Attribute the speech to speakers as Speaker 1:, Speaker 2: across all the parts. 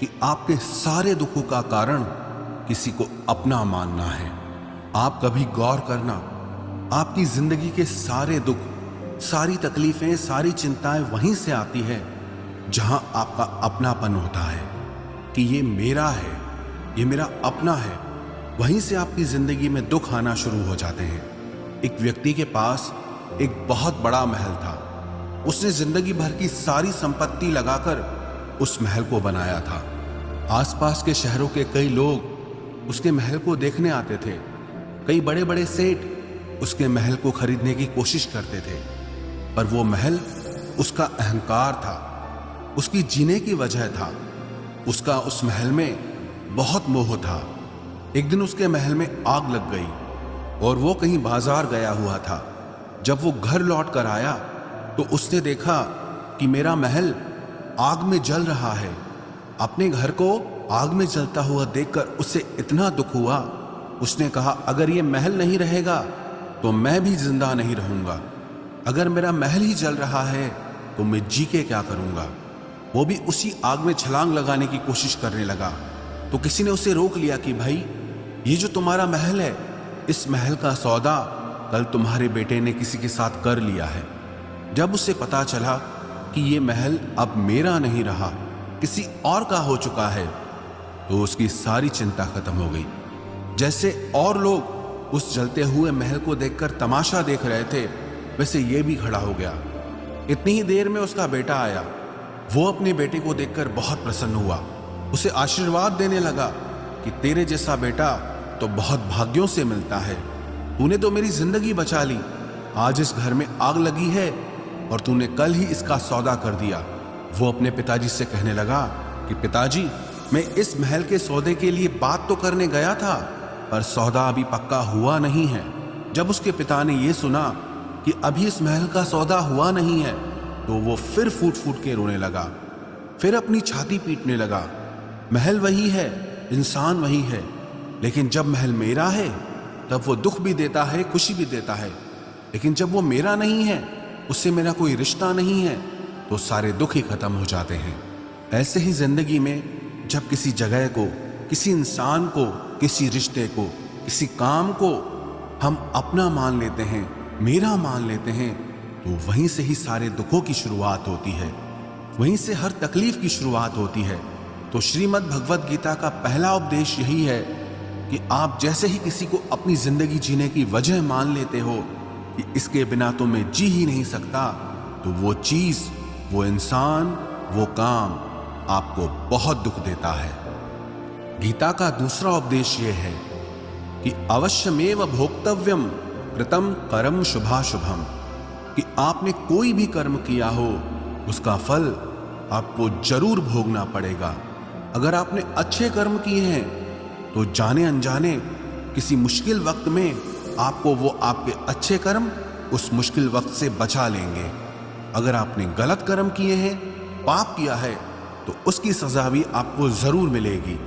Speaker 1: कि आपके सारे दुखों का कारण किसी को अपना मानना है। आप कभी गौर करना, आपकी जिंदगी के सारे दुख, सारी तकलीफें, सारी चिंताएं वहीं से आती है जहां आपका अपनापन होता है कि ये मेरा है, ये मेरा अपना है। वहीं से आपकी जिंदगी में दुख आना शुरू हो जाते हैं। एक व्यक्ति के पास एक बहुत बड़ा महल था। उसने जिंदगी भर की सारी संपत्ति लगाकर उस महल को बनाया था। आसपास के शहरों के कई लोग उसके महल को देखने आते थे। कई बड़े बड़े सेठ उसके महल को खरीदने की कोशिश करते थे, पर वो महल उसका अहंकार था, उसकी जीने की वजह था। उसका उस महल में बहुत मोह था। एक दिन उसके महल में आग लग गई और वो कहीं बाजार गया हुआ था। जब वो घर लौट कर आया तो उसने देखा कि मेरा महल आग में जल रहा है। अपने घर को आग में जलता हुआ देखकर उसे इतना दुख हुआ। उसने कहा, अगर ये महल नहीं रहेगा तो मैं भी जिंदा नहीं रहूंगा। अगर मेरा महल ही जल रहा है तो मैं जी के क्या करूंगा। वो भी उसी आग में छलांग लगाने की कोशिश करने लगा तो किसी ने उसे रोक लिया कि भाई, ये जो तुम्हारा महल है, इस महल का सौदा कल तुम्हारे बेटे ने किसी के साथ कर लिया है। जब उसे पता चला कि ये महल अब मेरा नहीं रहा, किसी और का हो चुका है, तो उसकी सारी चिंता खत्म हो गई। जैसे और लोग उस जलते हुए महल को देखकर तमाशा देख रहे थे, वैसे ये भी खड़ा हो गया। इतनी ही देर में उसका बेटा आया। वो अपने बेटे को देखकर बहुत प्रसन्न हुआ। उसे आशीर्वाद देने लगा कि तेरे जैसा बेटा तो बहुत भाग्यों से मिलता है। तूने तो मेरी जिंदगी बचा ली। आज इस घर में आग लगी है और तूने कल ही इसका सौदा कर दिया। वो अपने पिताजी से कहने लगा कि पिताजी, मैं इस महल के सौदे के लिए बात तो करने गया था, पर सौदा अभी पक्का हुआ नहीं है। जब उसके पिता ने यह सुना कि अभी इस महल का सौदा हुआ नहीं है, तो वो फिर फूट फूट के रोने लगा, फिर अपनी छाती पीटने लगा। महल वही है, इंसान वही है, लेकिन जब महल मेरा है तब वो दुख भी देता है, खुशी भी देता है। लेकिन जब वो मेरा नहीं है, उससे मेरा कोई रिश्ता नहीं है, तो सारे दुख ही खत्म हो जाते हैं। ऐसे ही जिंदगी में जब किसी जगह को, किसी इंसान को, किसी रिश्ते को, किसी काम को हम अपना मान लेते हैं, मेरा मान लेते हैं, तो वहीं से ही सारे दुखों की शुरुआत होती है, वहीं से हर तकलीफ की शुरुआत होती है। तो श्रीमद् भगवद गीता का पहला उपदेश यही है कि आप जैसे ही किसी को अपनी जिंदगी जीने की वजह मान लेते हो कि इसके बिना तो मैं जी ही नहीं सकता, तो वो चीज, वो इंसान, वो काम आपको बहुत दुख देता है। गीता का दूसरा उपदेश यह है कि अवश्यमेव भोक्तव्यम कृतम कर्म शुभाशुभम, कि आपने कोई भी कर्म किया हो उसका फल आपको जरूर भोगना पड़ेगा। अगर आपने अच्छे कर्म किए हैं तो जाने अनजाने किसी मुश्किल वक्त में आपको वो आपके अच्छे कर्म उस मुश्किल वक्त से बचा लेंगे। अगर आपने गलत कर्म किए हैं, पाप किया है, तो उसकी सजा भी आपको जरूर मिलेगी।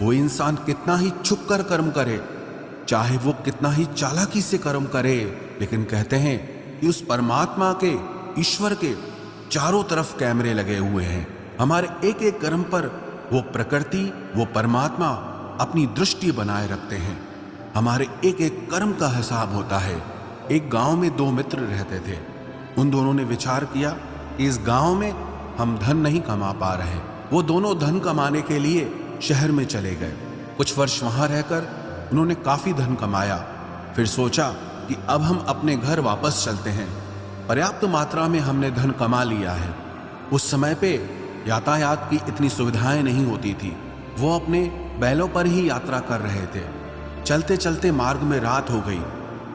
Speaker 1: वो इंसान कितना ही छुप कर कर्म करे, चाहे वो कितना ही चालाकी से कर्म करे, लेकिन कहते हैं कि उस परमात्मा के, ईश्वर के चारों तरफ कैमरे लगे हुए हैं। हमारे एक एक कर्म पर वो प्रकृति, वो परमात्मा अपनी दृष्टि बनाए रखते हैं। हमारे एक एक कर्म का हिसाब होता है। एक गांव में दो मित्र रहते थे। उन दोनों ने विचार किया कि इस गांव में हम धन नहीं कमा पा रहे। वो दोनों धन कमाने के लिए शहर में चले गए। कुछ वर्ष वहां रहकर उन्होंने काफी धन कमाया। फिर सोचा कि अब हम अपने घर वापस चलते हैं, पर्याप्त मात्रा में हमने धन कमा लिया है। उस समय पे यातायात की इतनी सुविधाएं नहीं होती थी। वो अपने बैलों पर ही यात्रा कर रहे थे। चलते चलते मार्ग में रात हो गई,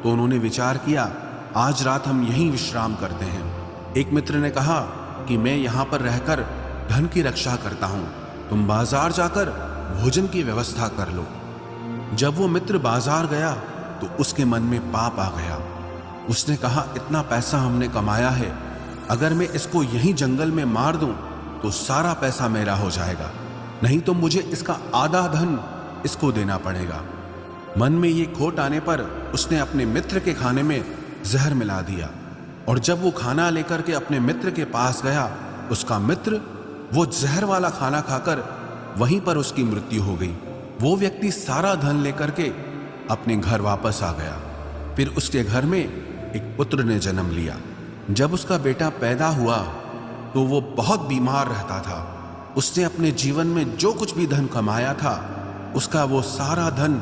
Speaker 1: तो उन्होंने विचार किया, आज रात हम यहीं विश्राम करते हैं। एक मित्र ने कहा कि मैं यहाँ पर रहकर धन की रक्षा करता हूँ, तुम बाजार जाकर भोजन की व्यवस्था कर लो। जब वो मित्र बाजार गया तो उसके मन में पाप आ गया। उसने कहा, इतना पैसा हमने कमाया है, अगर मैं इसको यहीं जंगल में मार दूं तो सारा पैसा मेरा हो जाएगा, नहीं तो मुझे इसका आधा धन इसको देना पड़ेगा। मन में ये खोट आने पर उसने अपने मित्र के खाने में जहर मिला दिया, और जब वो खाना लेकर के अपने मित्र के पास गया, उसका मित्र वो जहर वाला खाना खाकर वहीं पर उसकी मृत्यु हो गई। वो व्यक्ति सारा धन लेकर के अपने घर वापस आ गया। फिर उसके घर में एक पुत्र ने जन्म लिया। जब उसका बेटा पैदा हुआ तो वो बहुत बीमार रहता था। उसने अपने जीवन में जो कुछ भी धन कमाया था, उसका वो सारा धन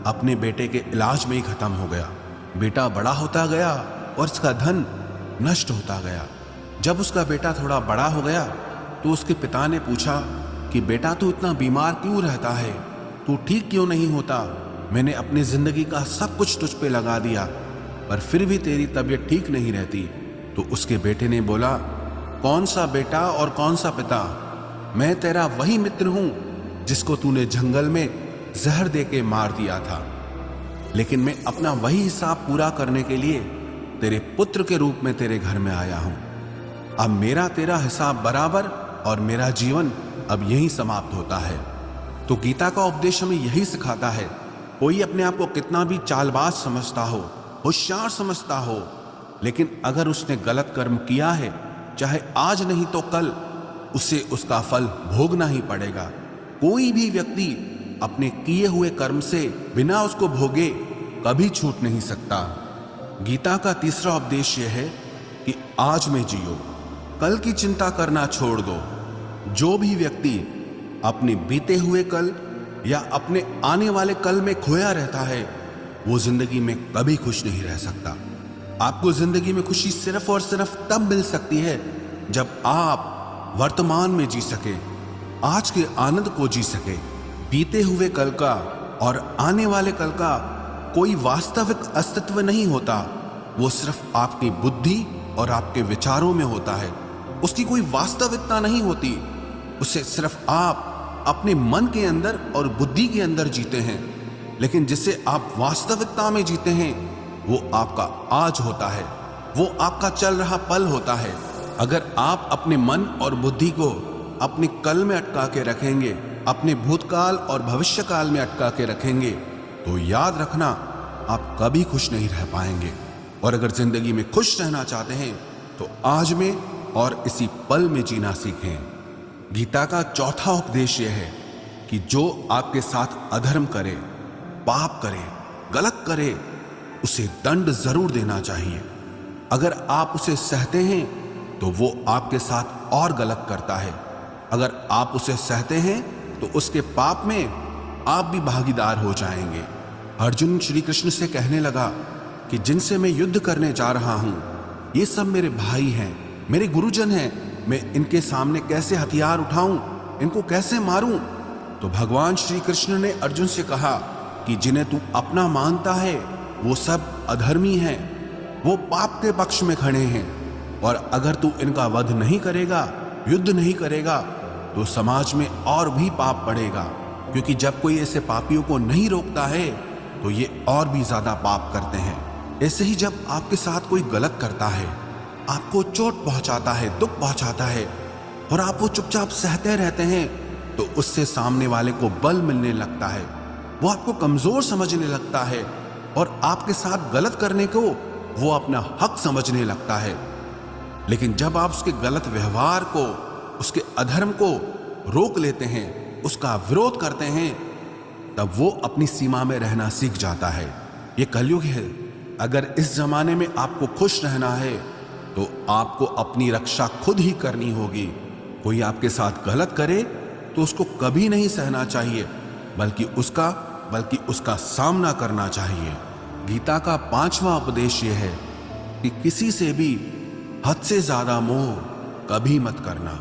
Speaker 1: अपने बेटे के इलाज में ही खत्म हो गया। बेटा बड़ा होता गया और उसका धन नष्ट होता गया। जब उसका बेटा थोड़ा बड़ा हो गया तो उसके पिता ने पूछा कि बेटा तू इतना बीमार क्यों रहता है, तू ठीक क्यों नहीं होता? मैंने अपनी जिंदगी का सब कुछ तुझ पे लगा दिया पर फिर भी तेरी तबीयत ठीक नहीं रहती। तो उसके बेटे ने बोला, कौन सा बेटा और कौन सा पिता? मैं तेरा वही मित्र हूं जिसको तूने जंगल में जहर दे के मार दिया था, लेकिन मैं अपना वही हिसाब पूरा करने के लिए तेरे पुत्र के रूप में तेरे घर में आया हूं। अब मेरा तेरा हिसाब बराबर और मेरा जीवन अब यही समाप्त होता है। तो गीता का उपदेश हमें यही सिखाता है, कोई अपने आप को कितना भी चालबाज समझता हो, होशियार समझता हो, लेकिन अगर उसने गलत कर्म किया है, चाहे आज नहीं तो कल उसे उसका फल भोगना ही पड़ेगा। कोई भी व्यक्ति अपने किए हुए कर्म से बिना उसको भोगे कभी छूट नहीं सकता। गीता का तीसरा उपदेश यह है कि आज में जियो, कल की चिंता करना छोड़ दो। जो भी व्यक्ति अपने बीते हुए कल या अपने आने वाले कल में खोया रहता है, वो जिंदगी में कभी खुश नहीं रह सकता। आपको जिंदगी में खुशी सिर्फ और सिर्फ तब मिल सकती है जब आप वर्तमान में जी सके, आज के आनंद को जी सके। बीते हुए कल का और आने वाले कल का कोई वास्तविक अस्तित्व नहीं होता, वो सिर्फ आपकी बुद्धि और आपके विचारों में होता है। उसकी कोई वास्तविकता नहीं होती, उसे सिर्फ आप अपने मन के अंदर और बुद्धि के अंदर जीते हैं। लेकिन जिसे आप वास्तविकता में जीते हैं वो आपका आज होता है, वो आपका चल रहा पल होता है। अगर आप अपने मन और बुद्धि को अपने कल में अटका के रखेंगे, अपने भूतकाल और भविष्यकाल में अटका के रखेंगे, तो याद रखना आप कभी खुश नहीं रह पाएंगे। और अगर जिंदगी में खुश रहना चाहते हैं तो आज में और इसी पल में जीना सीखें। गीता का चौथा उपदेश यह है कि जो आपके साथ अधर्म करे, पाप करे, गलत करे, उसे दंड जरूर देना चाहिए। अगर आप उसे सहते हैं तो वो आपके साथ और गलत करता है। अगर आप उसे सहते हैं तो उसके पाप में आप भी भागीदार हो जाएंगे। अर्जुन श्री कृष्ण से कहने लगा कि जिनसे मैं युद्ध करने जा रहा हूं, ये सब मेरे भाई हैं, मेरे गुरुजन हैं, मैं इनके सामने कैसे हथियार उठाऊं, इनको कैसे मारूं? तो भगवान श्री कृष्ण ने अर्जुन से कहा कि जिन्हें तू अपना मानता है वो सब अधर्मी हैं, वो पाप के पक्ष में खड़े हैं, और अगर तू इनका वध नहीं करेगा, युद्ध नहीं करेगा, तो समाज में और भी पाप बढ़ेगा। क्योंकि जब कोई ऐसे पापियों को नहीं रोकता है तो ये और भी ज्यादा पाप करते हैं। ऐसे ही जब आपके साथ कोई गलत करता है, आपको चोट पहुंचाता है, दुख पहुंचाता है, और आप वो चुपचाप सहते रहते हैं, तो उससे सामने वाले को बल मिलने लगता है, वो आपको कमजोर समझने लगता है, और आपके साथ गलत करने को वो अपना हक समझने लगता है। लेकिन जब आप उसके गलत व्यवहार को, उसके अधर्म को रोक लेते हैं, उसका विरोध करते हैं, तब वो अपनी सीमा में रहना सीख जाता है। ये कलयुग है। अगर इस जमाने में आपको खुश रहना है तो आपको अपनी रक्षा खुद ही करनी होगी। कोई आपके साथ गलत करे तो उसको कभी नहीं सहना चाहिए, बल्कि उसका सामना करना चाहिए। गीता का पांचवा उपदेश यह है कि किसी से भी हद से ज्यादा मोह कभी मत करना।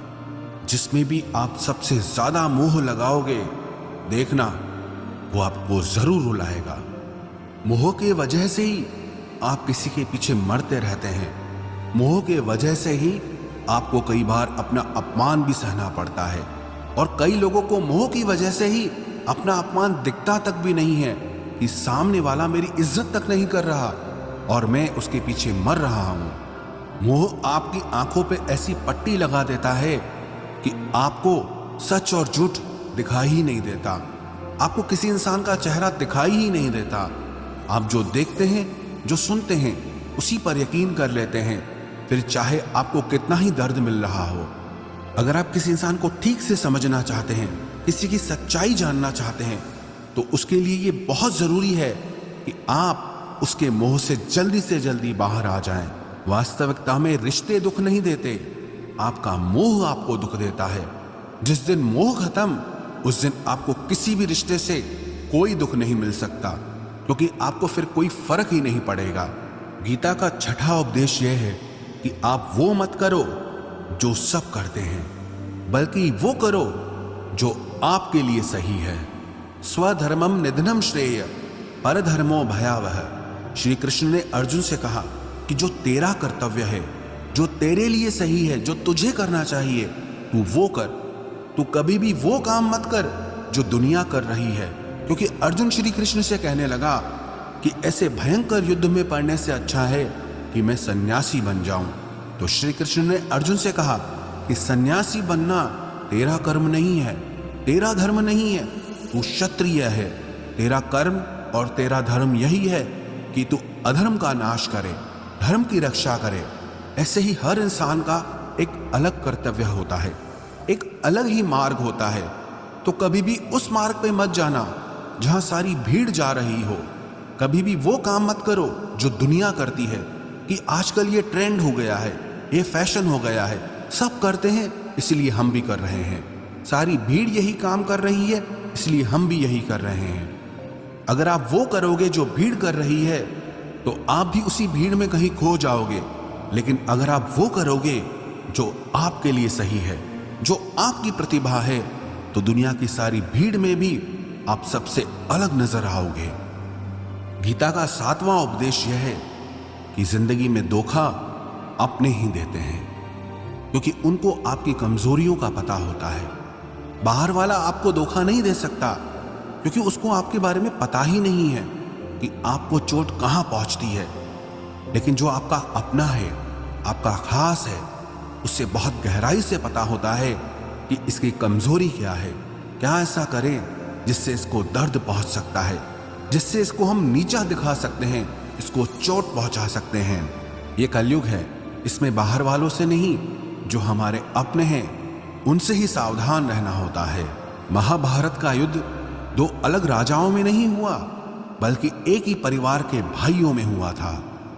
Speaker 1: जिसमें भी आप सबसे ज्यादा मोह लगाओगे, देखना वो आपको जरूर रुलाएगा। मोह के वजह से ही आप किसी के पीछे मरते रहते हैं। मोह के वजह से ही आपको कई बार अपना अपमान भी सहना पड़ता है, और कई लोगों को मोह की वजह से ही अपना अपमान दिखता तक भी नहीं है कि सामने वाला मेरी इज्जत तक नहीं कर रहा और मैं उसके पीछे मर रहा हूं। मोह आपकी आंखों पे ऐसी पट्टी लगा देता है कि आपको सच और झूठ दिखाई ही नहीं देता, आपको किसी इंसान का चेहरा दिखाई ही नहीं देता। आप जो देखते हैं, जो सुनते हैं, उसी पर यकीन कर लेते हैं, फिर चाहे आपको कितना ही दर्द मिल रहा हो। अगर आप किसी इंसान को ठीक से समझना चाहते हैं, किसी की सच्चाई जानना चाहते हैं, तो उसके लिए ये बहुत जरूरी है कि आप उसके मोह से जल्दी बाहर आ जाएं। वास्तविकता में रिश्ते दुख नहीं देते, आपका मोह आपको दुख देता है। जिस दिन मोह खत्म, उस दिन आपको किसी भी रिश्ते से कोई दुख नहीं मिल सकता, क्योंकि आपको फिर कोई फर्क ही नहीं पड़ेगा। गीता का छठा उपदेश यह है कि आप वो मत करो जो सब करते हैं, बल्कि वो करो जो आपके लिए सही है। स्वधर्मम निधनम श्रेय परधर्मो भयावह। श्री कृष्ण ने अर्जुन से कहा कि जो तेरा कर्तव्य है, जो तेरे लिए सही है, जो तुझे करना चाहिए, तू वो कर। तू कभी भी वो काम मत कर जो दुनिया कर रही है, क्योंकि अर्जुन श्री कृष्ण से कहने लगा कि ऐसे भयंकर युद्ध में पड़ने से अच्छा है कि मैं सन्यासी बन जाऊं। तो श्री कृष्ण ने अर्जुन से कहा कि सन्यासी बनना तेरा कर्म नहीं है, तेरा धर्म नहीं है, तू क्षत्रिय है। तेरा कर्म और तेरा धर्म यही है कि तू अधर्म का नाश करे, धर्म की रक्षा करे। ऐसे ही हर इंसान का एक अलग कर्तव्य होता है, एक अलग ही मार्ग होता है। तो कभी भी उस मार्ग पे मत जाना जहां सारी भीड़ जा रही हो। कभी भी वो काम मत करो जो दुनिया करती है कि आजकल ये ट्रेंड हो गया है, ये फैशन हो गया है, सब करते हैं इसलिए हम भी कर रहे हैं। सारी भीड़ यही काम कर रही है इसलिए हम भी यही कर रहे हैं। अगर आप वो करोगे जो भीड़ कर रही है तो आप भी उसी भीड़ में कहीं खो जाओगे। लेकिन अगर आप वो करोगे जो आपके लिए सही है, जो आपकी प्रतिभा है, तो दुनिया की सारी भीड़ में भी आप सबसे अलग नजर आओगे। गीता का सातवां उपदेश यह है कि जिंदगी में धोखा अपने ही देते हैं, क्योंकि उनको आपकी कमजोरियों का पता होता है। बाहर वाला आपको धोखा नहीं दे सकता, क्योंकि उसको आपके बारे में पता ही नहीं है कि आपको चोट कहां पहुंचती है। लेकिन जो आपका अपना है, आपका खास है, उससे बहुत गहराई से पता होता है कि इसकी कमजोरी क्या है, क्या ऐसा करें जिससे इसको दर्द पहुंच सकता है, जिससे इसको हम नीचा दिखा सकते हैं, इसको चोट पहुंचा सकते हैं। ये कलयुग है, इसमें बाहर वालों से नहीं, जो हमारे अपने हैं उनसे ही सावधान रहना होता है। महाभारत का युद्ध दो अलग राजाओं में नहीं हुआ, बल्कि एक ही परिवार के भाइयों में हुआ था।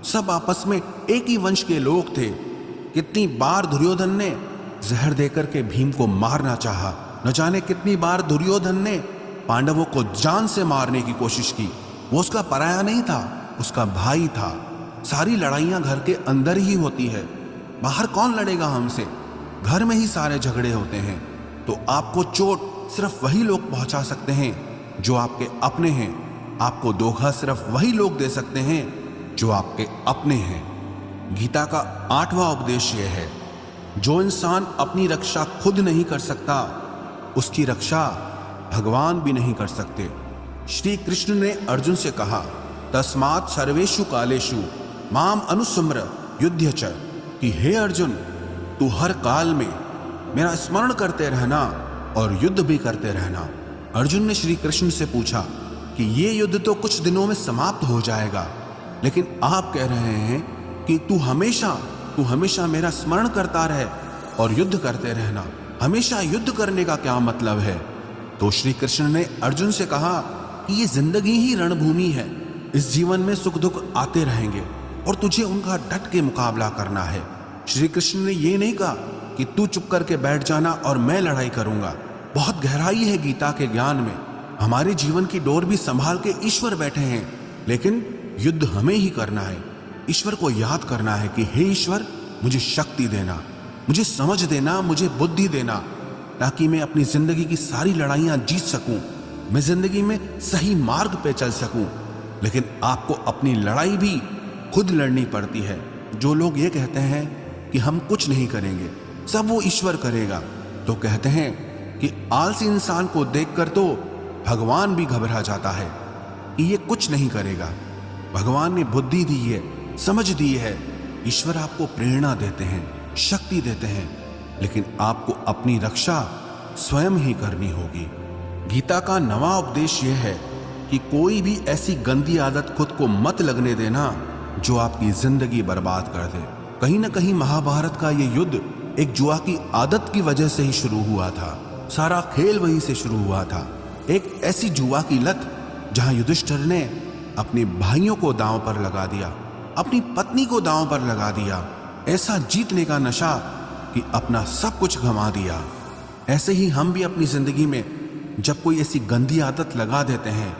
Speaker 1: सब आपस में एक ही वंश के लोग थे। कितनी बार दुर्योधन ने जहर देकर के भीम को मारना चाहा, न जाने कितनी बार दुर्योधन ने पांडवों को जान से मारने की कोशिश की। वो उसका पराया नहीं था, उसका भाई था। सारी लड़ाइयां घर के अंदर ही होती है, बाहर कौन लड़ेगा हमसे? घर में ही सारे झगड़े होते हैं। तो आपको चोट सिर्फ वही लोग पहुंचा सकते हैं जो आपके अपने हैं। आपको धोखा सिर्फ वही लोग दे सकते हैं जो आपके अपने हैं। गीता का आठवां उपदेश यह है, जो इंसान अपनी रक्षा खुद नहीं कर सकता, उसकी रक्षा भगवान भी नहीं कर सकते। श्री कृष्ण ने अर्जुन से कहा, तस्मात् सर्वेषु कालेषु माम अनुस्मर युध्य च, कि हे अर्जुन, तू हर काल में मेरा स्मरण करते रहना और युद्ध भी करते रहना। अर्जुन ने श्री कृष्ण से पूछा कि ये युद्ध तो कुछ दिनों में समाप्त हो जाएगा, लेकिन आप कह रहे हैं कि तू हमेशा मेरा स्मरण करता रहे और युद्ध करते रहना। हमेशा युद्ध करने का क्या मतलब है? तो श्री कृष्ण ने अर्जुन से कहा कि ये जिंदगी ही रणभूमि है। इस जीवन में सुख दुख आते रहेंगे और तुझे उनका डट के मुकाबला करना है। श्री कृष्ण ने ये नहीं कहा कि तू चुप करके बैठ जाना और मैं लड़ाई करूंगा। बहुत गहराई है गीता के ज्ञान में। हमारे जीवन की डोर भी संभाल के ईश्वर बैठे हैं, लेकिन युद्ध हमें ही करना है। ईश्वर को याद करना है कि हे ईश्वर, मुझे शक्ति देना, मुझे समझ देना, मुझे बुद्धि देना, ताकि मैं अपनी जिंदगी की सारी लड़ाइयां जीत सकूं, मैं जिंदगी में सही मार्ग पे चल सकूं। लेकिन आपको अपनी लड़ाई भी खुद लड़नी पड़ती है। जो लोग ये कहते हैं कि हम कुछ नहीं करेंगे, सब वो ईश्वर करेगा, तो कहते हैं कि आलसी इंसान को देखकर तो भगवान भी घबरा जाता है कि ये कुछ नहीं करेगा। भगवान ने बुद्धि दी है, समझ दी है। ईश्वर आपको प्रेरणा देते हैं, शक्ति देते हैं, लेकिन आपको अपनी रक्षा स्वयं ही करनी होगी। गीता का नवा उपदेश यह है कि कोई भी ऐसी गंदी आदत खुद को मत लगने देना जो आपकी जिंदगी बर्बाद कर दे। कहीं ना कहीं महाभारत का ये युद्ध एक जुआ की आदत की वजह से ही शुरू हुआ था। सारा खेल वहीं से शुरू हुआ था। एक ऐसी जुआ की लत जहां युधिष्ठिर ने अपने भाइयों को दांव पर लगा दिया, अपनी पत्नी को दांव पर लगा दिया। ऐसा जीतने का नशा कि अपना सब कुछ गंवा दिया। ऐसे ही हम भी अपनी जिंदगी में जब कोई ऐसी गंदी आदत लगा देते हैं,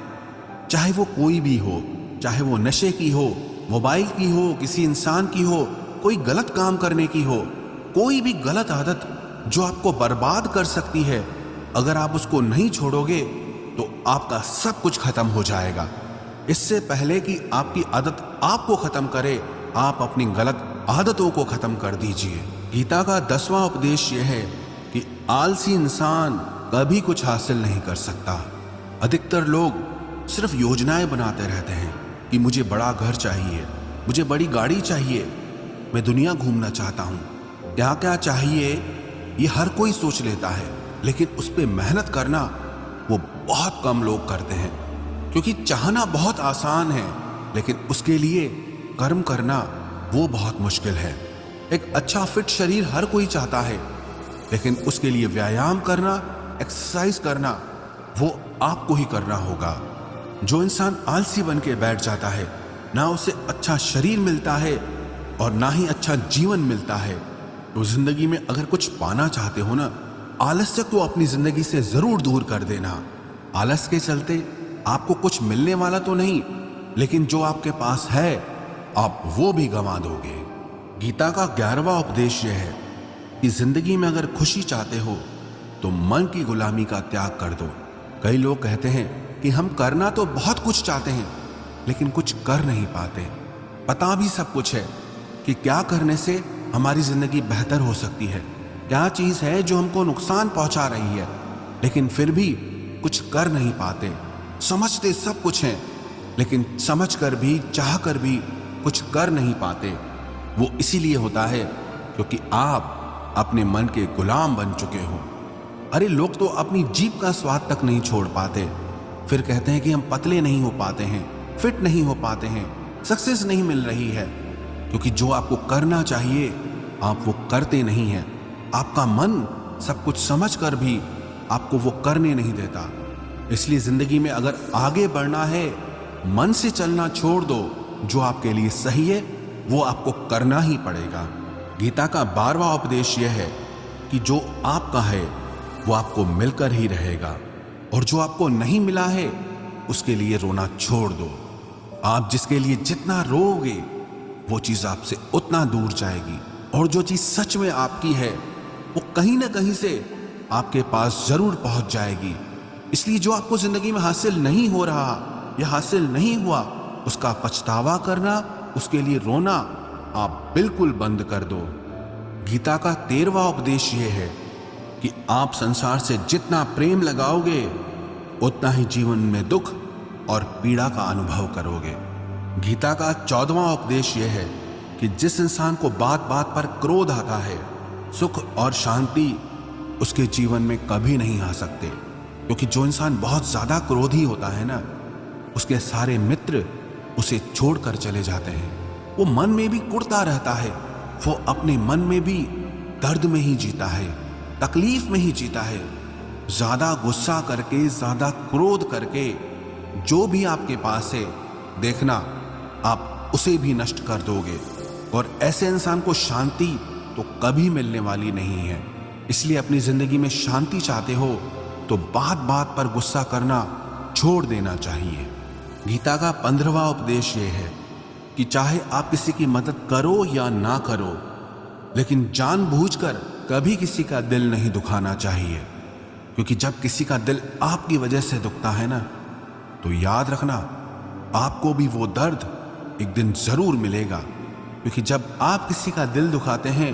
Speaker 1: चाहे वो कोई भी हो, चाहे वो नशे की हो, मोबाइल की हो, किसी इंसान की हो, कोई गलत काम करने की हो, कोई भी गलत आदत जो आपको बर्बाद कर सकती है, अगर आप उसको नहीं छोड़ोगे तो आपका सब कुछ खत्म हो जाएगा। इससे पहले कि आपकी आदत आपको खत्म करे, आप अपनी गलत आदतों को खत्म कर दीजिए। गीता का 10वां उपदेश यह है कि आलसी इंसान कभी कुछ हासिल नहीं कर सकता। अधिकतर लोग सिर्फ योजनाएं बनाते रहते हैं कि मुझे बड़ा घर चाहिए, मुझे बड़ी गाड़ी चाहिए, मैं दुनिया घूमना चाहता हूँ। क्या क्या चाहिए ये हर कोई सोच लेता है, लेकिन उस पर मेहनत करना वो बहुत कम लोग करते हैं। क्योंकि चाहना बहुत आसान है, लेकिन उसके लिए कर्म करना वो बहुत मुश्किल है। एक अच्छा फिट शरीर हर कोई चाहता है, लेकिन उसके लिए व्यायाम करना, एक्सरसाइज करना वो आपको ही करना होगा। जो इंसान आलसी बन के बैठ जाता है, ना उसे अच्छा शरीर मिलता है और ना ही अच्छा जीवन मिलता है। तो जिंदगी में अगर कुछ पाना चाहते हो ना, आलस्य को अपनी जिंदगी से जरूर दूर कर देना। आलस के चलते आपको कुछ मिलने वाला तो नहीं, लेकिन जो आपके पास है आप वो भी गंवा दोगे। गीता का 11वां उपदेश यह है कि जिंदगी में अगर खुशी चाहते हो तो मन की गुलामी का त्याग कर दो। कई लोग कहते हैं कि हम करना तो बहुत कुछ चाहते हैं, लेकिन कुछ कर नहीं पाते। पता भी सब कुछ है कि क्या करने से हमारी जिंदगी बेहतर हो सकती है, क्या चीज है जो हमको नुकसान पहुंचा रही है, लेकिन फिर भी कुछ कर नहीं पाते। समझते सब कुछ हैं, लेकिन समझ कर भी, चाह कर भी कुछ कर नहीं पाते। वो इसीलिए होता है क्योंकि आप अपने मन के गुलाम बन चुके हो। अरे लोग तो अपनी जीभ का स्वाद तक नहीं छोड़ पाते, फिर कहते हैं कि हम पतले नहीं हो पाते हैं, फिट नहीं हो पाते हैं, सक्सेस नहीं मिल रही है। क्योंकि जो आपको करना चाहिए आप वो करते नहीं हैं। आपका मन सब कुछ समझ कर भी आपको वो करने नहीं देता। इसलिए जिंदगी में अगर आगे बढ़ना है, मन से चलना छोड़ दो। जो आपके लिए सही है वो आपको करना ही पड़ेगा। गीता का 12वां उपदेश यह है कि जो आपका है वो आपको मिलकर ही रहेगा, और जो आपको नहीं मिला है उसके लिए रोना छोड़ दो। आप जिसके लिए जितना रोओगे वो चीज आपसे उतना दूर जाएगी, और जो चीज सच में आपकी है वो कहीं ना कहीं से आपके पास जरूर पहुंच जाएगी। इसलिए जो आपको जिंदगी में हासिल नहीं हो रहा या हासिल नहीं हुआ, उसका पछतावा करना, उसके लिए रोना आप बिल्कुल बंद कर दो। गीता का 13वां उपदेश यह है कि आप संसार से जितना प्रेम लगाओगे उतना ही जीवन में दुख और पीड़ा का अनुभव करोगे। गीता का 14वां उपदेश यह है कि जिस इंसान को बात बात पर क्रोध आता है, सुख और शांति उसके जीवन में कभी नहीं आ सकते। क्योंकि जो इंसान बहुत ज्यादा क्रोधी होता है ना, उसके सारे मित्र उसे छोड़कर चले जाते हैं। वो मन में भी कुढ़ता रहता है, वो अपने मन में भी दर्द में ही जीता है, तकलीफ में ही जीता है। ज्यादा गुस्सा करके, ज्यादा क्रोध करके जो भी आपके पास है, देखना आप उसे भी नष्ट कर दोगे। और ऐसे इंसान को शांति तो कभी मिलने वाली नहीं है। इसलिए अपनी जिंदगी में शांति चाहते हो तो बात बात पर गुस्सा करना छोड़ देना चाहिए। गीता का 15वां उपदेश यह है कि चाहे आप किसी की मदद करो या ना करो, लेकिन जानबूझकर कभी किसी का दिल नहीं दुखाना चाहिए। क्योंकि जब किसी का दिल आपकी वजह से दुखता है ना, तो याद रखना आपको भी वो दर्द एक दिन जरूर मिलेगा। क्योंकि जब आप किसी का दिल दुखाते हैं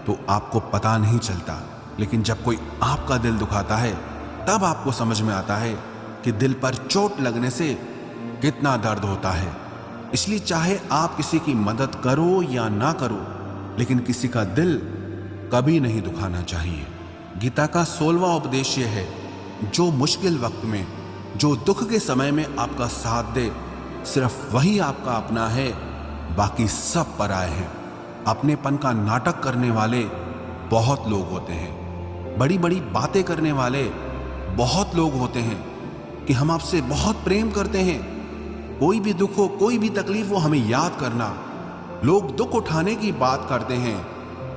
Speaker 1: तो आपको पता नहीं चलता, लेकिन जब कोई आपका दिल दुखाता है तब आपको समझ में आता है कि दिल पर चोट लगने से कितना दर्द होता है। इसलिए चाहे आप किसी की मदद करो या ना करो, लेकिन किसी का दिल कभी नहीं दुखाना चाहिए। गीता का 16वां उपदेश यह है, जो मुश्किल वक्त में, जो दुख के समय में आपका साथ दे, सिर्फ वही आपका अपना है, बाकी सब पराए हैं। अपनेपन का नाटक करने वाले बहुत लोग होते हैं, बड़ी बड़ी बातें करने वाले बहुत लोग होते हैं कि हम आपसे बहुत प्रेम करते हैं। कोई भी दुख हो, कोई भी तकलीफ हो, हमें याद करना। लोग दुख उठाने की बात करते हैं,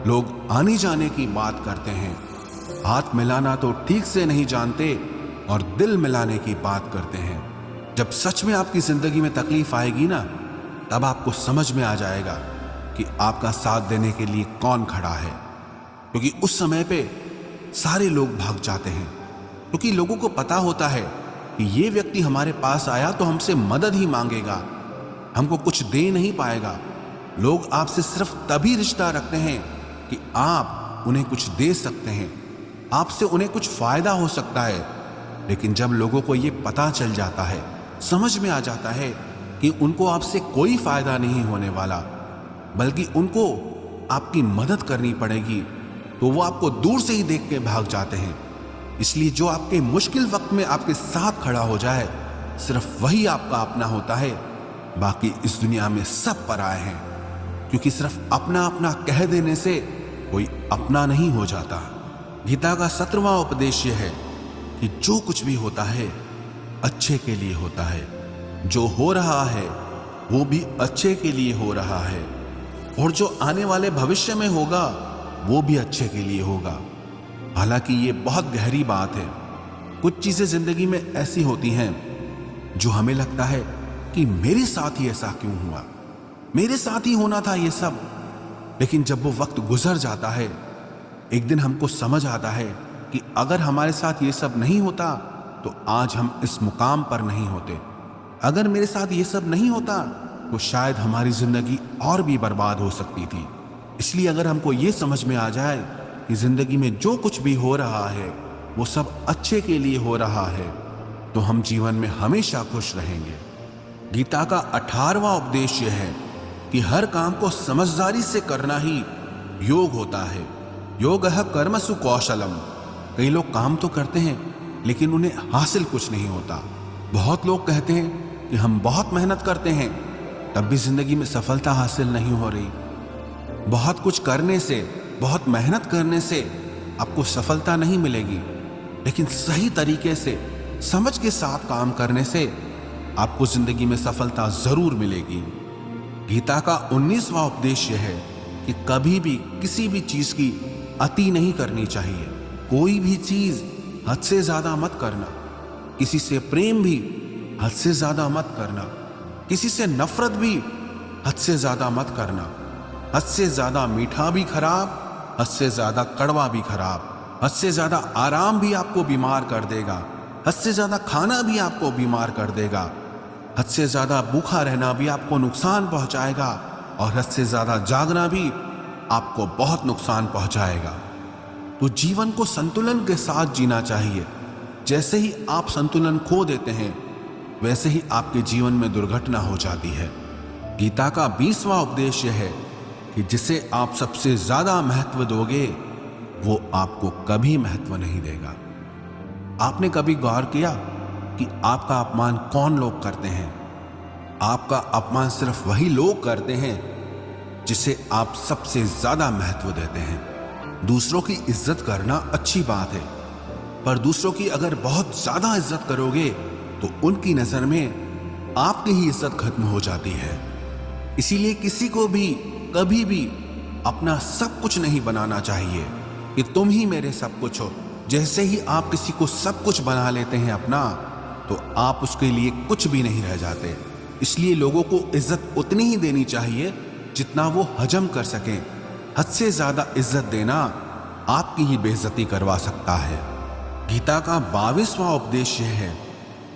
Speaker 1: लोग आने जाने की बात करते हैं, हाथ मिलाना तो ठीक से नहीं जानते और दिल मिलाने की बात करते हैं। जब सच में आपकी जिंदगी में तकलीफ आएगी ना, तब आपको समझ में आ जाएगा कि आपका साथ देने के लिए कौन खड़ा है। क्योंकि उस समय पे सारे लोग भाग जाते हैं, क्योंकि लोगों को पता होता है कि ये व्यक्ति हमारे पास आया तो हमसे मदद ही मांगेगा, हमको कुछ दे नहीं पाएगा। लोग आपसे सिर्फ तभी रिश्ता रखते हैं कि आप उन्हें कुछ दे सकते हैं, आपसे उन्हें कुछ फायदा हो सकता है। लेकिन जब लोगों को ये पता चल जाता है, समझ में आ जाता है कि उनको आपसे कोई फायदा नहीं होने वाला, बल्कि उनको आपकी मदद करनी पड़ेगी, तो वो आपको दूर से ही देख के भाग जाते हैं। इसलिए जो आपके मुश्किल वक्त में आपके साथ खड़ा हो जाए, सिर्फ वही आपका अपना होता है। बाकी इस दुनिया में सब पराए हैं, क्योंकि सिर्फ अपना अपना कह देने से कोई अपना नहीं हो जाता। गीता का 17वां उपदेश यह है कि जो कुछ भी होता है अच्छे के लिए होता है, जो हो रहा है वो भी अच्छे के लिए हो रहा है, और जो आने वाले भविष्य में होगा वो भी अच्छे के लिए होगा। हालांकि ये बहुत गहरी बात है। कुछ चीजें जिंदगी में ऐसी होती हैं जो हमें लगता है कि मेरे साथ ही ऐसा क्यों हुआ, मेरे साथ ही होना था ये सब। लेकिन जब वो वक्त गुजर जाता है, एक दिन हमको समझ आता है कि अगर हमारे साथ ये सब नहीं होता तो आज हम इस मुकाम पर नहीं होते। अगर मेरे साथ ये सब नहीं होता तो शायद हमारी जिंदगी और भी बर्बाद हो सकती थी। इसलिए अगर हमको ये समझ में आ जाए कि जिंदगी में जो कुछ भी हो रहा है वो सब अच्छे के लिए हो रहा है, तो हम जीवन में हमेशा खुश रहेंगे। गीता का 18वां उपदेश यह है कि हर काम को समझदारी से करना ही योग होता है। योगः कर्मसु कौशलम। कई लोग काम तो करते हैं लेकिन उन्हें हासिल कुछ नहीं होता। बहुत लोग कहते हैं कि हम बहुत मेहनत करते हैं, तब भी जिंदगी में सफलता हासिल नहीं हो रही। बहुत कुछ करने से, बहुत मेहनत करने से आपको सफलता नहीं मिलेगी, लेकिन सही तरीके से, समझ के साथ काम करने से आपको जिंदगी में सफलता जरूर मिलेगी। गीता का 19वां उपदेश यह है कि कभी भी किसी भी चीज की अति नहीं करनी चाहिए। कोई भी चीज हद से ज्यादा मत करना। किसी से प्रेम भी हद से ज्यादा मत करना। किसी से नफरत भी हद से ज्यादा मत करना। हद से ज्यादा मीठा भी खराब, हद से ज्यादा कड़वा भी खराब। हद से ज्यादा आराम भी आपको बीमार कर देगा। हद से ज्यादा खाना भी आपको बीमार कर देगा। हद से ज्यादा भूखा रहना भी आपको नुकसान पहुंचाएगा, और हद से ज्यादा जागना भी आपको बहुत नुकसान पहुंचाएगा। तो जीवन को संतुलन के साथ जीना चाहिए। जैसे ही आप संतुलन खो देते हैं, वैसे ही आपके जीवन में दुर्घटना हो जाती है। गीता का 20वां उपदेश यह है कि जिसे आप सबसे ज्यादा महत्व दोगे, वो आपको कभी महत्व नहीं देगा। आपने कभी गौर किया कि आपका अपमान कौन लोग करते हैं? आपका अपमान सिर्फ वही लोग करते हैं जिसे आप सबसे ज्यादा महत्व देते हैं। दूसरों की इज्जत करना अच्छी बात है, पर दूसरों की अगर बहुत ज्यादा इज्जत करोगे तो उनकी नजर में आपकी ही इज्जत खत्म हो जाती है। इसीलिए किसी को भी कभी भी अपना सब कुछ नहीं बनाना चाहिए कि तुम ही मेरे सब कुछ हो। जैसे ही आप किसी को सब कुछ बना लेते हैं अपना, तो आप उसके लिए कुछ भी नहीं रह जाते। इसलिए लोगों को इज्जत उतनी ही देनी चाहिए जितना वो हजम कर सकें। हद से ज्यादा इज्जत देना आपकी ही बेइज्जती करवा सकता है। गीता का 22वां उपदेश यह है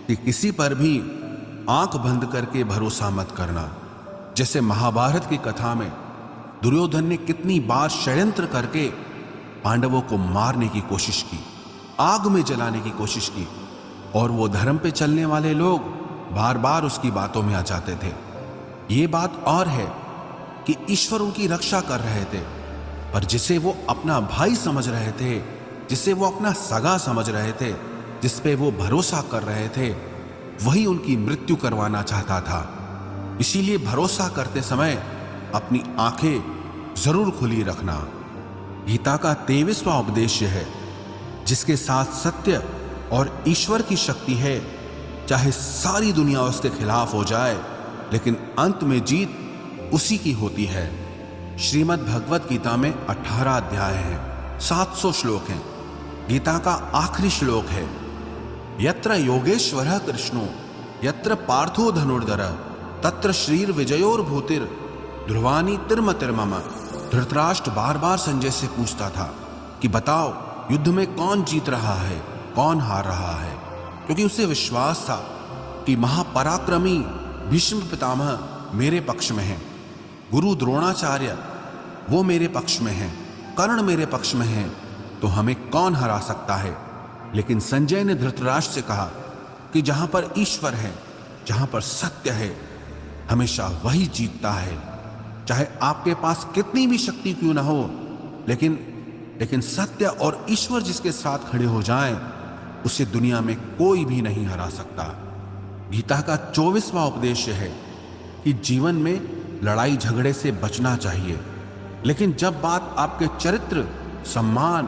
Speaker 1: कि किसी पर भी आंख बंद करके भरोसा मत करना। जैसे महाभारत की कथा में दुर्योधन ने कितनी बार षड्यंत्र करके पांडवों को मारने की कोशिश की, आग में जलाने की कोशिश की, और वो धर्म पे चलने वाले लोग बार बार उसकी बातों में आ जाते थे। ये बात और है कि ईश्वर उनकी रक्षा कर रहे थे, पर जिसे वो अपना भाई समझ रहे थे, जिसे वो अपना सगा समझ रहे थे, जिस पे वो भरोसा कर रहे थे, वही उनकी मृत्यु करवाना चाहता था। इसीलिए भरोसा करते समय अपनी आंखें जरूर खुली रखना। गीता का 23वां उपदेश है, जिसके साथ सत्य और ईश्वर की शक्ति है। चाहे सारी दुनिया उसके खिलाफ हो जाए, लेकिन अंत में जीत उसी की होती है। श्रीमद् भगवत गीता में 18 अध्याय हैं, 700 श्लोक हैं। गीता का आखिरी श्लोक है, यत्र योगेश्वरः कृष्णो यत्र पार्थो धनुर्धरः तत्र श्रीर विजयोर्भूतिर ध्रुवानी तिर्म तिर्मम। धृतराष्ट्र बार बार संजय से पूछता था कि बताओ, युद्ध में कौन जीत रहा है, कौन हार रहा है, क्योंकि उसे विश्वास था कि महापराक्रमी भीष्म पितामह मेरे पक्ष में हैं, गुरु द्रोणाचार्य वो मेरे पक्ष में हैं, कर्ण मेरे पक्ष में हैं, तो हमें कौन हरा सकता है। लेकिन संजय ने धृतराष्ट्र से कहा कि जहां पर ईश्वर है, जहां पर सत्य है, हमेशा वही जीतता है। चाहे आपके पास कितनी भी शक्ति क्यों ना हो, लेकिन सत्य और ईश्वर जिसके साथ खड़े हो जाएं, उसे दुनिया में कोई भी नहीं हरा सकता। गीता का 24वां उपदेश है कि जीवन में लड़ाई झगड़े से बचना चाहिए, लेकिन जब बात आपके चरित्र, सम्मान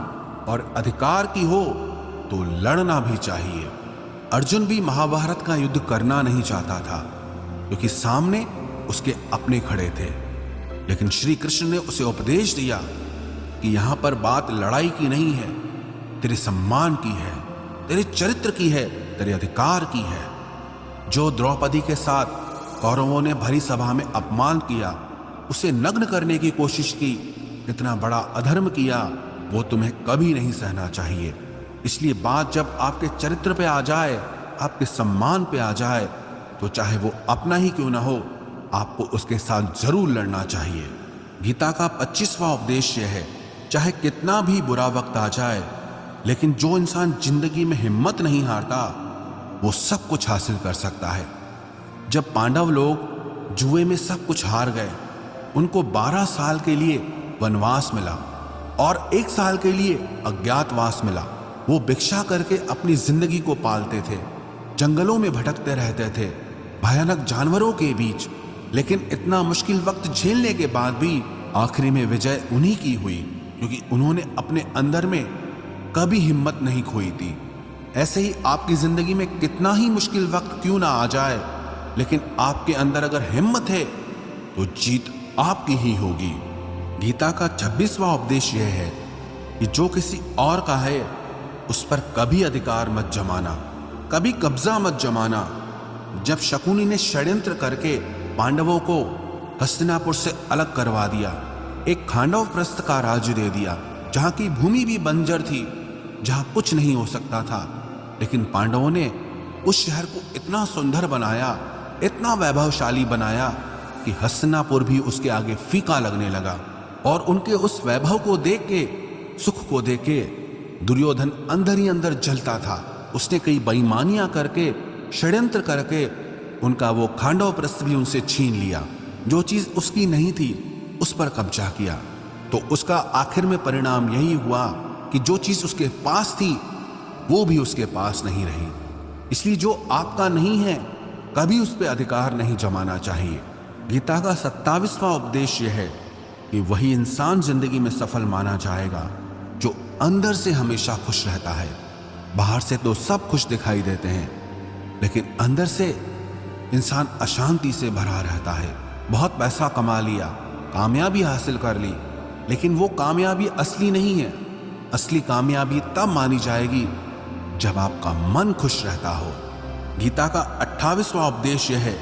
Speaker 1: और अधिकार की हो तो लड़ना भी चाहिए। अर्जुन भी महाभारत का युद्ध करना नहीं चाहता था, क्योंकि सामने उसके अपने खड़े थे। लेकिन श्री कृष्ण ने उसे उपदेश दिया कि यहां पर बात लड़ाई की नहीं है, तेरे सम्मान की है, तेरे चरित्र की है, तेरे अधिकार की है। जो द्रौपदी के साथ कौरवों ने भरी सभा में अपमान किया, उसे नग्न करने की कोशिश की, इतना बड़ा अधर्म किया, वो तुम्हें कभी नहीं सहना चाहिए। इसलिए बात जब आपके चरित्र पे आ जाए, आपके सम्मान पे आ जाए, तो चाहे वो अपना ही क्यों ना हो, आपको उसके साथ जरूर लड़ना चाहिए। गीता का 25वां उपदेश यह है, चाहे कितना भी बुरा वक्त आ जाए, लेकिन जो इंसान जिंदगी में हिम्मत नहीं हारता, वो सब कुछ हासिल कर सकता है। जब पांडव लोग जुए में सब कुछ हार गए, उनको 12 साल के लिए वनवास मिला और 1 साल के लिए अज्ञातवास मिला। वो भिक्षा करके अपनी जिंदगी को पालते थे, जंगलों में भटकते रहते थे, भयानक जानवरों के बीच। लेकिन इतना मुश्किल वक्त झेलने के बाद भी आखिरी में विजय उन्हीं की हुई, क्योंकि उन्होंने अपने अंदर में कभी हिम्मत नहीं खोई थी। ऐसे ही आपकी जिंदगी में कितना ही मुश्किल वक्त क्यों ना आ जाए, लेकिन आपके अंदर अगर हिम्मत है तो जीत आपकी ही होगी। गीता का 26वां उपदेश यह है कि जो किसी और का है, उस पर कभी अधिकार मत जमाना, कभी कब्जा मत जमाना। जब शकुनी ने षड्यंत्र करके पांडवों को हस्तिनापुर से अलग करवा दिया, एक खांडव प्रस्थ का राज्य दे दिया, जहां की भूमि भी बंजर थी, जहां कुछ नहीं हो सकता था, लेकिन पांडवों ने उस शहर को इतना सुंदर बनाया, इतना वैभवशाली बनाया कि हस्तिनापुर भी उसके आगे फीका लगने लगा। और उनके उस वैभव को देख के, सुख को देख के दुर्योधन अंदर ही अंदर जलता था। उसने कई बेईमानियां करके, षड्यंत्र करके उनका वो खांडव प्रस्थ भी उनसे छीन लिया। जो चीज उसकी नहीं थी, उस पर कब्जा किया। तो उसका आखिर में परिणाम यही हुआ कि जो चीज उसके पास थी, वो भी उसके पास नहीं रही। इसलिए जो आपका नहीं है, कभी उस पर अधिकार नहीं जमाना चाहिए। गीता का 27वां उपदेश यह है कि वही इंसान जिंदगी में सफल माना जाएगा जो अंदर से हमेशा खुश रहता है। बाहर से तो सब खुश दिखाई देते हैं, लेकिन अंदर से इंसान अशांति से भरा रहता है। बहुत पैसा कमा लिया, कामयाबी हासिल कर ली, लेकिन वो कामयाबी असली नहीं है। असली कामयाबी तब मानी जाएगी जब आपका मन खुश रहता हो। गीता का 28वां उपदेश यह है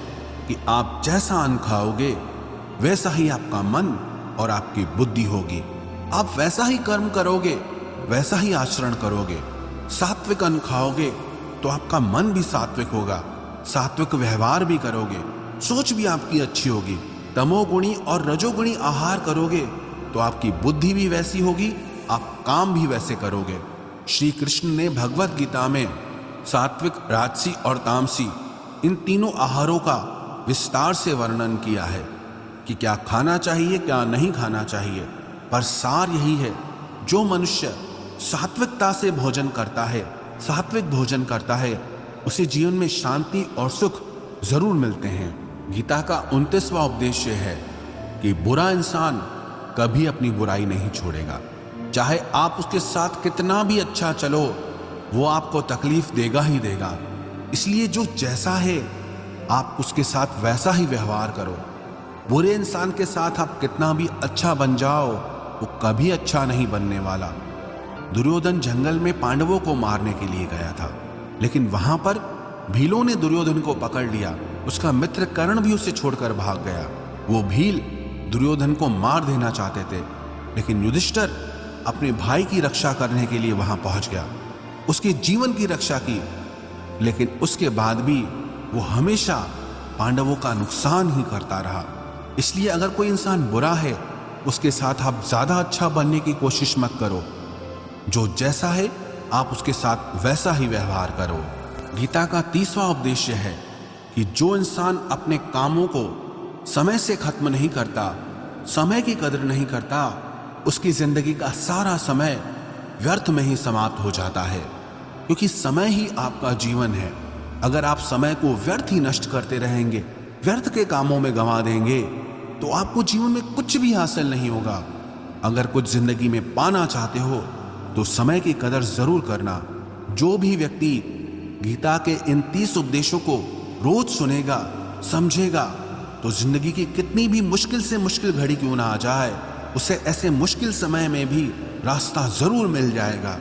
Speaker 1: कि आप जैसा अन्न खाओगे, वैसा ही आपका मन और आपकी बुद्धि होगी। आप वैसा ही कर्म करोगे, वैसा ही आचरण करोगे। सात्विक अन्न खाओगे तो आपका मन भी सात्विक होगा, सात्विक व्यवहार भी करोगे, सोच भी आपकी अच्छी होगी। तमोगुणी और रजोगुणी आहार करोगे तो आपकी बुद्धि भी वैसी होगी, आप काम भी वैसे करोगे। श्री कृष्ण ने भगवत गीता में सात्विक, राजसी और तामसी इन तीनों आहारों का विस्तार से वर्णन किया है कि क्या खाना चाहिए, क्या नहीं खाना चाहिए। पर सार यही है, जो मनुष्य सात्विकता से भोजन करता है, सात्विक भोजन करता है, उसे जीवन में शांति और सुख जरूर मिलते हैं। गीता का 29वां उपदेश है कि बुरा इंसान कभी अपनी बुराई नहीं छोड़ेगा। चाहे आप उसके साथ कितना भी अच्छा चलो, वो आपको तकलीफ देगा ही देगा। इसलिए जो जैसा है आप उसके साथ वैसा ही व्यवहार करो। बुरे इंसान के साथ आप कितना भी अच्छा बन जाओ, वो कभी अच्छा नहीं बनने वाला। दुर्योधन जंगल में पांडवों को मारने के लिए गया था, लेकिन वहां पर भीलों ने दुर्योधन को पकड़ लिया। उसका मित्र कर्ण भी उसे छोड़कर भाग गया। वो भील दुर्योधन को मार देना चाहते थे, लेकिन युधिष्ठिर अपने भाई की रक्षा करने के लिए वहां पहुंच गया, उसके जीवन की रक्षा की। लेकिन उसके बाद भी वो हमेशा पांडवों का नुकसान ही करता रहा। इसलिए अगर कोई इंसान बुरा है, उसके साथ आप ज्यादा अच्छा बनने की कोशिश मत करो। जो जैसा है आप उसके साथ वैसा ही व्यवहार करो। गीता का 30वां उपदेश है कि जो इंसान अपने कामों को समय से खत्म नहीं करता, समय की कदर नहीं करता, उसकी जिंदगी का सारा समय व्यर्थ में ही समाप्त हो जाता है। क्योंकि समय ही आपका जीवन है। अगर आप समय को व्यर्थ ही नष्ट करते रहेंगे, व्यर्थ के कामों में गंवा देंगे, तो आपको जीवन में कुछ भी हासिल नहीं होगा। अगर कुछ जिंदगी में पाना चाहते हो तो समय की कदर जरूर करना। जो भी व्यक्ति गीता के इन 30 उपदेशों को रोज सुनेगा, समझेगा, तो जिंदगी की कितनी भी मुश्किल से मुश्किल घड़ी क्यों ना आ जाए, उसे ऐसे मुश्किल समय में भी रास्ता जरूर मिल जाएगा।